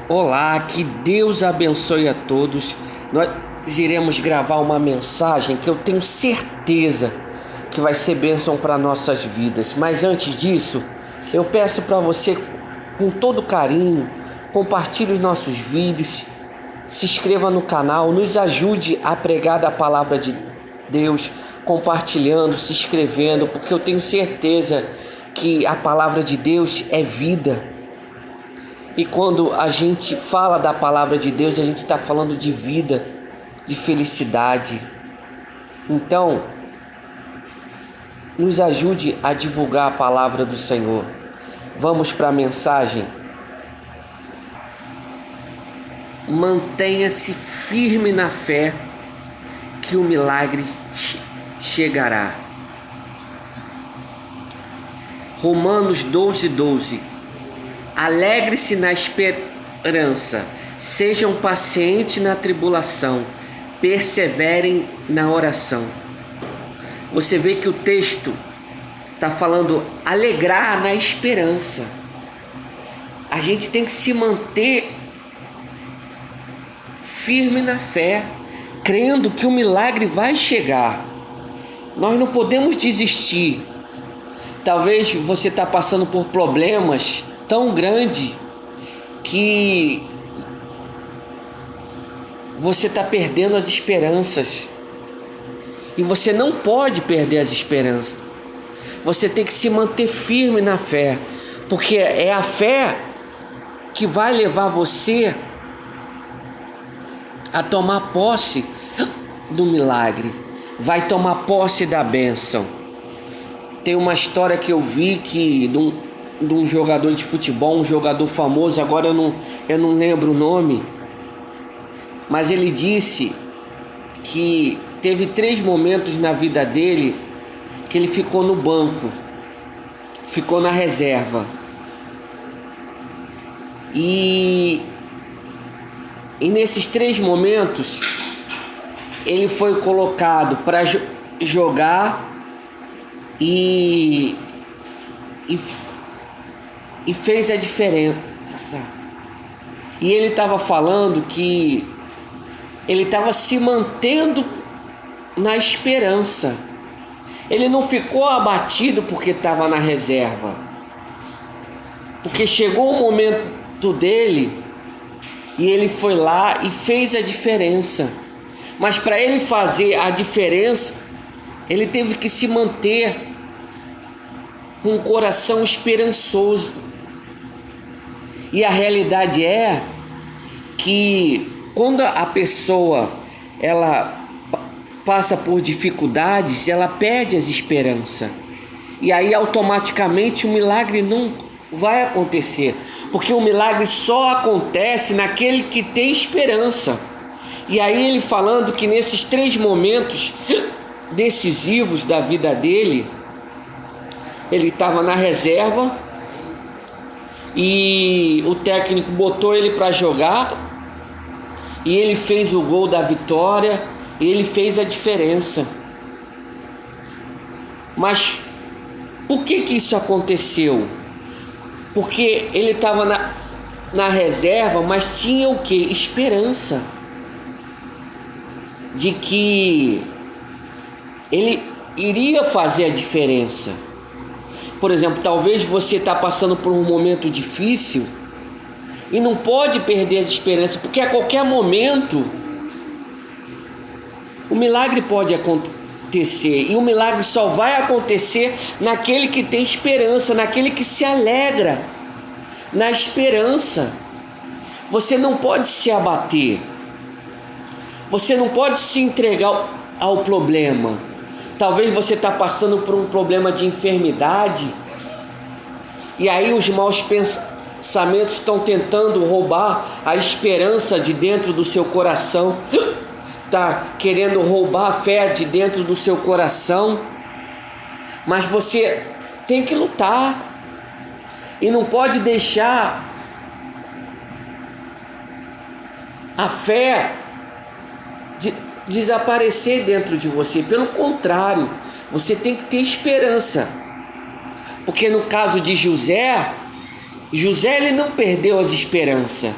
Olá, que Deus abençoe a todos. Nós iremos gravar uma mensagem que eu tenho certeza que vai ser bênção para nossas vidas. Mas antes disso, eu peço para você, com todo carinho, compartilhe os nossos vídeos, se inscreva no canal, nos ajude a pregar da palavra de Deus, compartilhando, se inscrevendo, porque eu tenho certeza que a palavra de Deus é vida. E quando a gente fala da palavra de Deus, a gente está falando de vida, de felicidade. Então, nos ajude a divulgar a palavra do Senhor. Vamos para a mensagem. Mantenha-se firme na fé, que o milagre chegará. Romanos 12:12. Alegre-se na esperança, sejam pacientes na tribulação, perseverem na oração. Você vê que o texto está falando alegrar na esperança. A gente tem que se manter firme na fé, crendo que o milagre vai chegar. Nós não podemos desistir. Talvez você está passando por problemas tão grande que você está perdendo as esperanças. E você não pode perder as esperanças. Você tem que se manter firme na fé, porque é a fé que vai levar você a tomar posse do milagre, vai tomar posse da bênção. Tem uma história que eu vi que de um jogador de futebol, um jogador famoso, agora eu não lembro o nome, mas ele disse que teve 3 momentos na vida dele que ele ficou no banco, ficou na reserva, e nesses 3 momentos ele foi colocado para jogar e fez a diferença. E ele estava falando que ele estava se mantendo na esperança. Ele não ficou abatido porque estava na reserva, porque chegou o momento dele e ele foi lá e fez a diferença. Mas para ele fazer a diferença, ele teve que se manter com o coração esperançoso. E a realidade é que quando a pessoa ela passa por dificuldades, ela perde as esperanças. E aí automaticamente o milagre não vai acontecer, porque o milagre só acontece naquele que tem esperança. E aí ele falando que nesses 3 momentos decisivos da vida dele, ele estava na reserva e o técnico botou ele para jogar e ele fez o gol da vitória e ele fez a diferença. Mas por que isso aconteceu? Porque ele estava na reserva, mas tinha o que? Esperança de que ele iria fazer a diferença. Por exemplo, talvez você está passando por um momento difícil e não pode perder as esperanças, porque a qualquer momento o milagre pode acontecer, e o milagre só vai acontecer naquele que tem esperança, naquele que se alegra na esperança. Você não pode se abater, você não pode se entregar ao problema. Talvez você está passando por um problema de enfermidade, e aí os maus pensamentos estão tentando roubar a esperança de dentro do seu coração, está querendo roubar a fé de dentro do seu coração. Mas você tem que lutar e não pode deixar a fé desaparecer dentro de você. Pelo contrário, você tem que ter esperança, porque no caso de José ele não perdeu as esperanças.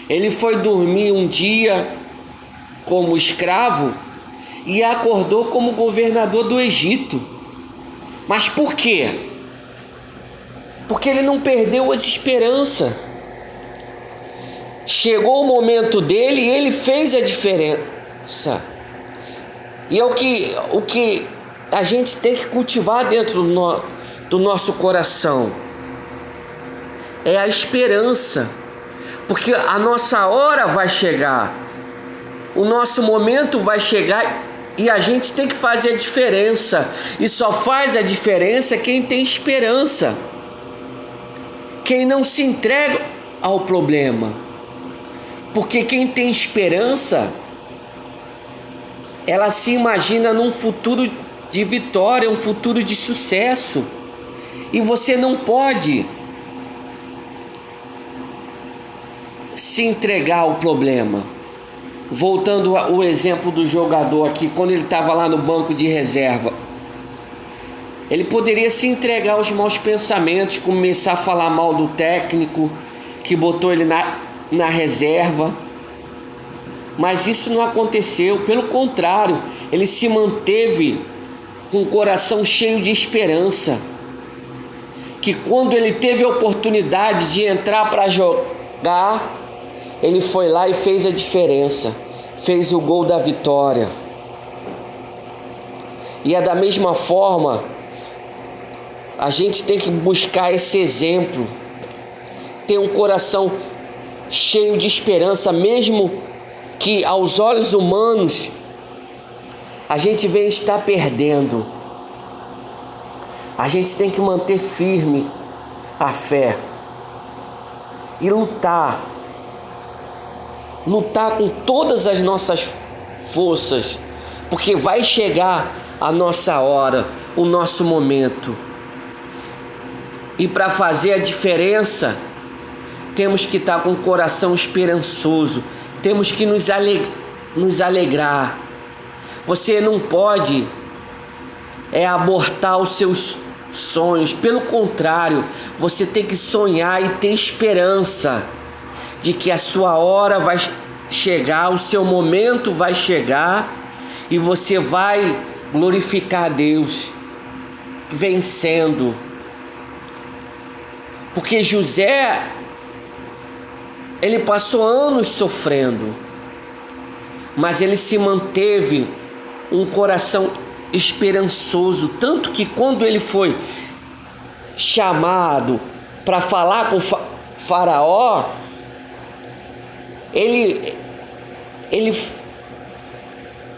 Ele foi dormir um dia como escravo e acordou como governador do Egito. Mas por quê? Porque ele não perdeu as esperanças. Chegou o momento dele e ele fez a diferença. E é o que a gente tem que cultivar dentro do nosso coração. É a esperança. Porque a nossa hora vai chegar. O nosso momento vai chegar e a gente tem que fazer a diferença. E só faz a diferença quem tem esperança. Quem não se entrega ao problema. Porque quem tem esperança, ela se imagina num futuro de vitória, um futuro de sucesso. E você não pode se entregar ao problema. Voltando ao exemplo do jogador aqui, quando ele estava lá no banco de reserva, ele poderia se entregar aos maus pensamentos, começar a falar mal do técnico que botou ele na reserva. Mas isso não aconteceu, pelo contrário, ele se manteve com o coração cheio de esperança. Que quando ele teve a oportunidade de entrar para jogar, ele foi lá e fez a diferença, fez o gol da vitória. E é da mesma forma, a gente tem que buscar esse exemplo, ter um coração cheio de esperança, mesmo que aos olhos humanos a gente venha estar perdendo. A gente tem que manter firme a fé e lutar com todas as nossas forças, porque vai chegar a nossa hora, o nosso momento. E para fazer a diferença, temos que estar com o coração esperançoso, temos que nos alegrar. Você não pode abortar os seus sonhos, pelo contrário, você tem que sonhar e ter esperança de que a sua hora vai chegar, o seu momento vai chegar e você vai glorificar a Deus vencendo. Porque José, ele passou anos sofrendo, mas ele se manteve um coração esperançoso, tanto que quando ele foi chamado para falar com Faraó, ele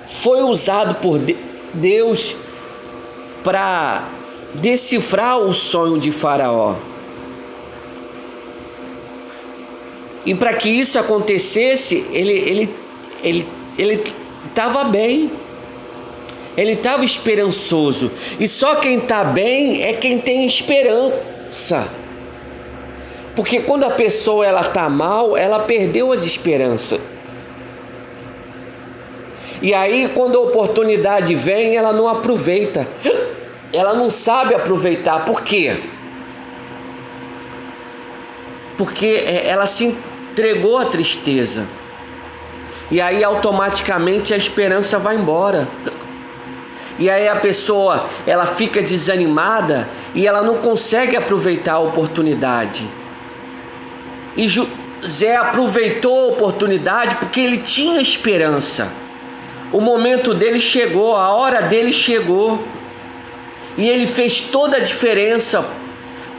foi usado por Deus para decifrar o sonho de Faraó. E para que isso acontecesse, ele estava bem, ele estava esperançoso. E só quem está bem é quem tem esperança. Porque quando a pessoa está mal, ela perdeu as esperanças. E aí quando a oportunidade vem, ela não aproveita. Ela não sabe aproveitar. Por quê? Porque ela se entregou à tristeza. E aí automaticamente a esperança vai embora. E aí a pessoa, ela fica desanimada e ela não consegue aproveitar a oportunidade. E José aproveitou a oportunidade porque ele tinha esperança. O momento dele chegou, a hora dele chegou. E ele fez toda a diferença,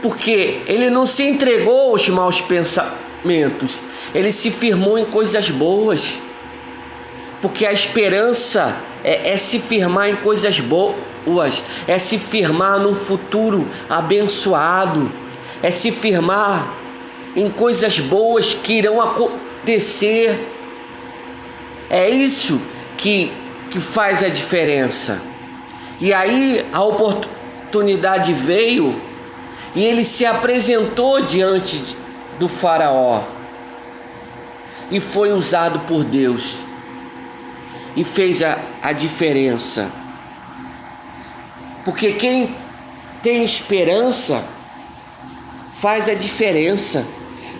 porque ele não se entregou aos maus pensamentos, ele se firmou em coisas boas. Porque a esperança é se firmar em coisas boas, é se firmar num futuro abençoado, é se firmar em coisas boas que irão acontecer. É isso que faz a diferença. E aí a oportunidade veio e ele se apresentou diante do Faraó e foi usado por Deus e fez a diferença. Porque quem tem esperança faz a diferença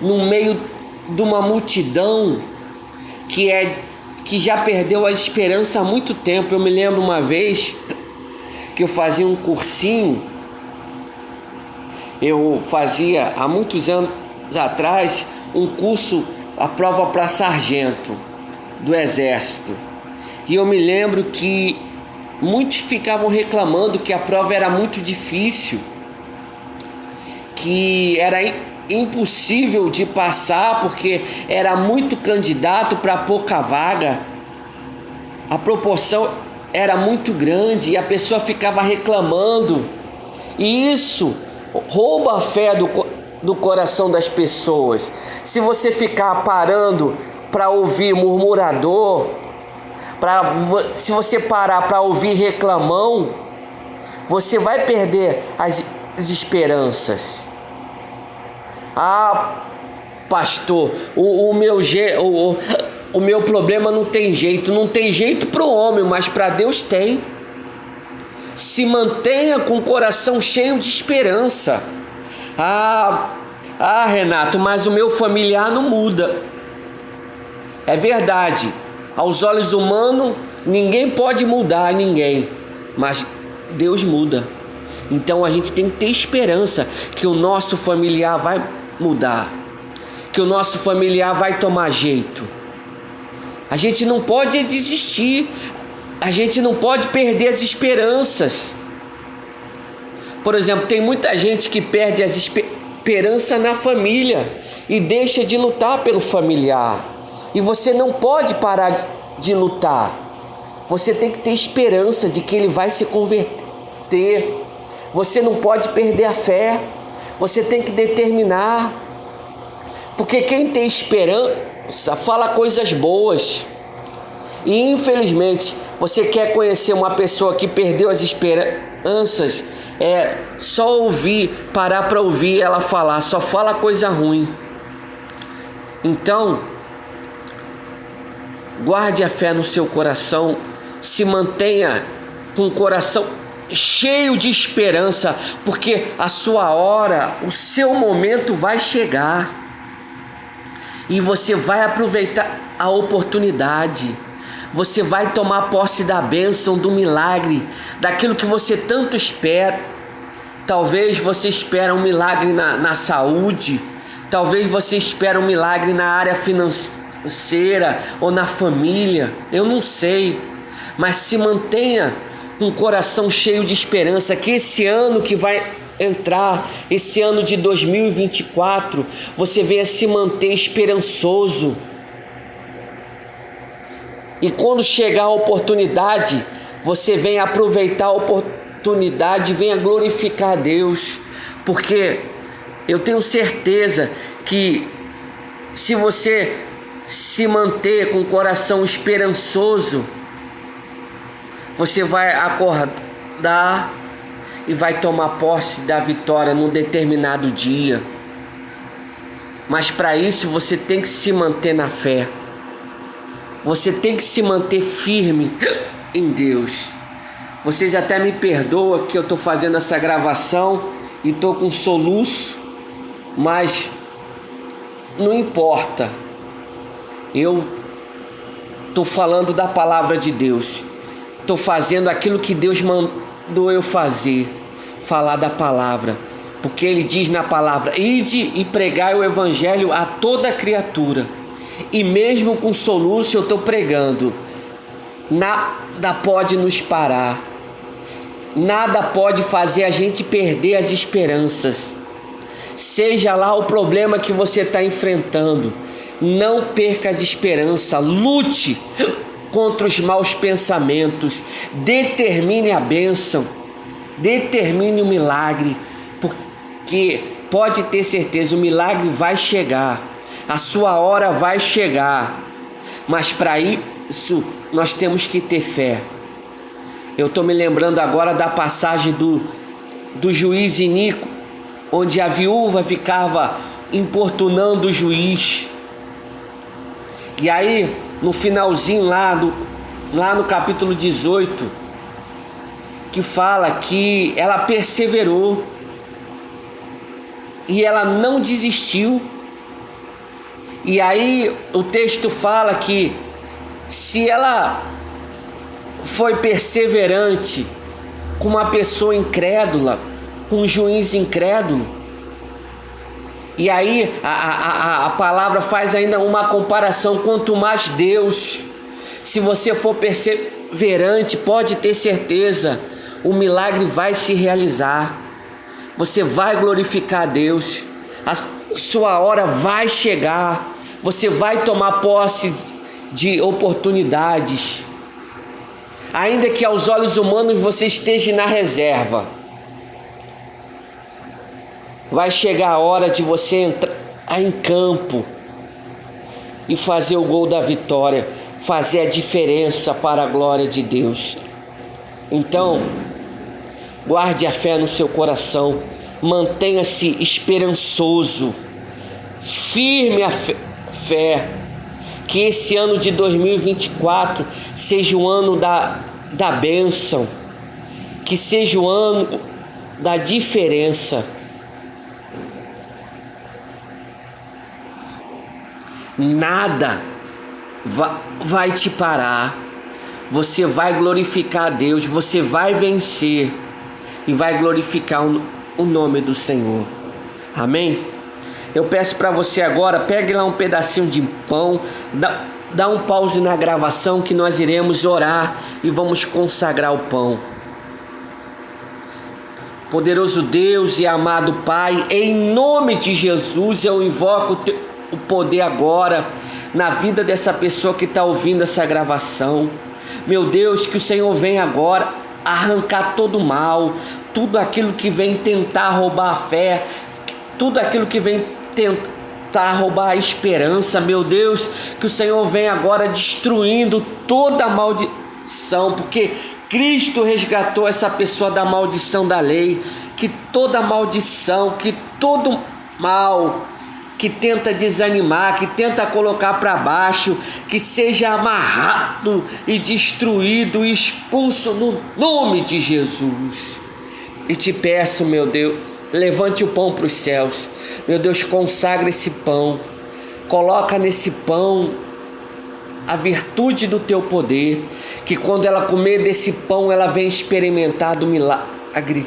no meio de uma multidão que já perdeu a esperança há muito tempo. Eu me lembro uma vez que eu fazia um cursinho, eu fazia há muitos anos atrás um curso, a prova para sargento do Exército, e eu me lembro que muitos ficavam reclamando que a prova era muito difícil, que era impossível de passar porque era muito candidato para pouca vaga, a proporção era muito grande e a pessoa ficava reclamando, e isso rouba a fé do coração das pessoas. Se você ficar parando para ouvir murmurador, se você parar para ouvir reclamão, você vai perder as esperanças. Ah, pastor, o meu problema não tem jeito para o homem, mas para Deus tem. Se mantenha com o coração cheio de esperança. Renato, mas o meu familiar não muda. É verdade, aos olhos humanos ninguém pode mudar ninguém, mas Deus muda. Então a gente tem que ter esperança que o nosso familiar vai mudar, que o nosso familiar vai tomar jeito. A gente não pode desistir, a gente não pode perder as esperanças. Por exemplo, tem muita gente que perde as esperanças na família e deixa de lutar pelo familiar. E você não pode parar de lutar. Você tem que ter esperança de que ele vai se converter. Você não pode perder a fé. Você tem que determinar. Porque quem tem esperança fala coisas boas. E infelizmente, você quer conhecer uma pessoa que perdeu as esperanças, é só ouvir, parar para ouvir ela falar, só fala coisa ruim. Então, guarde a fé no seu coração, se mantenha com o coração cheio de esperança, porque a sua hora, o seu momento vai chegar e você vai aproveitar a oportunidade. Você vai tomar posse da bênção, do milagre, daquilo que você tanto espera. Talvez você espera um milagre na saúde, talvez você espera um milagre na área financeira ou na família, eu não sei, mas se mantenha com o coração cheio de esperança, que esse ano que vai entrar, esse ano de 2024, você venha se manter esperançoso. E quando chegar a oportunidade, você venha aproveitar a oportunidade, venha glorificar a Deus, porque eu tenho certeza que se você se manter com o coração esperançoso, você vai acordar e vai tomar posse da vitória num determinado dia. Mas para isso você tem que se manter na fé. Você tem que se manter firme em Deus. Vocês até me perdoam que eu estou fazendo essa gravação e estou com soluço, mas não importa. Eu estou falando da palavra de Deus. Estou fazendo aquilo que Deus mandou eu fazer. Falar da palavra. Porque Ele diz na palavra: ide e pregai o evangelho a toda criatura. E mesmo com soluço eu estou pregando. Nada pode nos parar. Nada pode fazer a gente perder as esperanças. Seja lá o problema que você está enfrentando, não perca as esperanças. Lute contra os maus pensamentos. Determine a bênção. Determine o milagre. Porque pode ter certeza, o milagre vai chegar. A sua hora vai chegar. Mas para isso nós temos que ter fé. Eu estou me lembrando agora da passagem do juiz iníquo, onde a viúva ficava importunando o juiz. E aí, no finalzinho lá no capítulo 18, que fala que ela perseverou e ela não desistiu. E aí o texto fala que se ela foi perseverante com uma pessoa incrédula, com um juiz incrédulo, e aí a palavra faz ainda uma comparação, quanto mais Deus. Se você for perseverante, pode ter certeza, o milagre vai se realizar. Você vai glorificar a Deus, a sua hora vai chegar, você vai tomar posse de oportunidades. Ainda que aos olhos humanos você esteja na reserva, vai chegar a hora de você entrar em campo e fazer o gol da vitória, fazer a diferença para a glória de Deus. Então, guarde a fé no seu coração, mantenha-se esperançoso, firme a fé, que esse ano de 2024 seja o ano da bênção, que seja o ano da diferença. Nada vai te parar. Você vai glorificar a Deus, você vai vencer e vai glorificar o nome do Senhor. Amém? Eu peço para você agora, pegue lá um pedacinho de pão, dá um pause na gravação que nós iremos orar e vamos consagrar o pão. Poderoso Deus e amado Pai, em nome de Jesus eu invoco o poder agora na vida dessa pessoa que está ouvindo essa gravação. Meu Deus, que o Senhor venha agora arrancar todo o mal, tudo aquilo que vem tentar roubar a fé, tudo aquilo que vem tentar roubar a esperança. Meu Deus, que o Senhor venha agora destruindo toda a maldição, porque Cristo resgatou essa pessoa da maldição da lei. Que toda maldição, que todo mal que tenta desanimar, que tenta colocar para baixo, que seja amarrado e destruído, expulso no nome de Jesus. E te peço, meu Deus, levante o pão para os céus. Meu Deus, consagra esse pão, coloca nesse pão a virtude do teu poder, que quando ela comer desse pão, ela venha experimentar do milagre.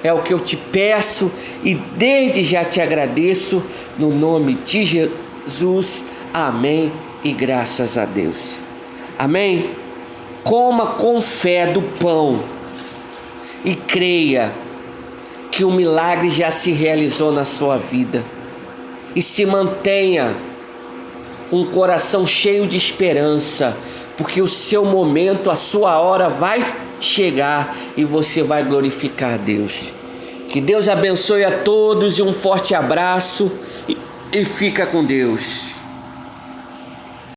É o que eu te peço e desde já te agradeço, no nome de Jesus. Amém e graças a Deus. Amém? Coma com fé do pão e creia que o milagre já se realizou na sua vida. E se mantenha com um coração cheio de esperança, porque o seu momento, a sua hora vai chegar e você vai glorificar a Deus. Que Deus abençoe a todos e um forte abraço e fica com Deus.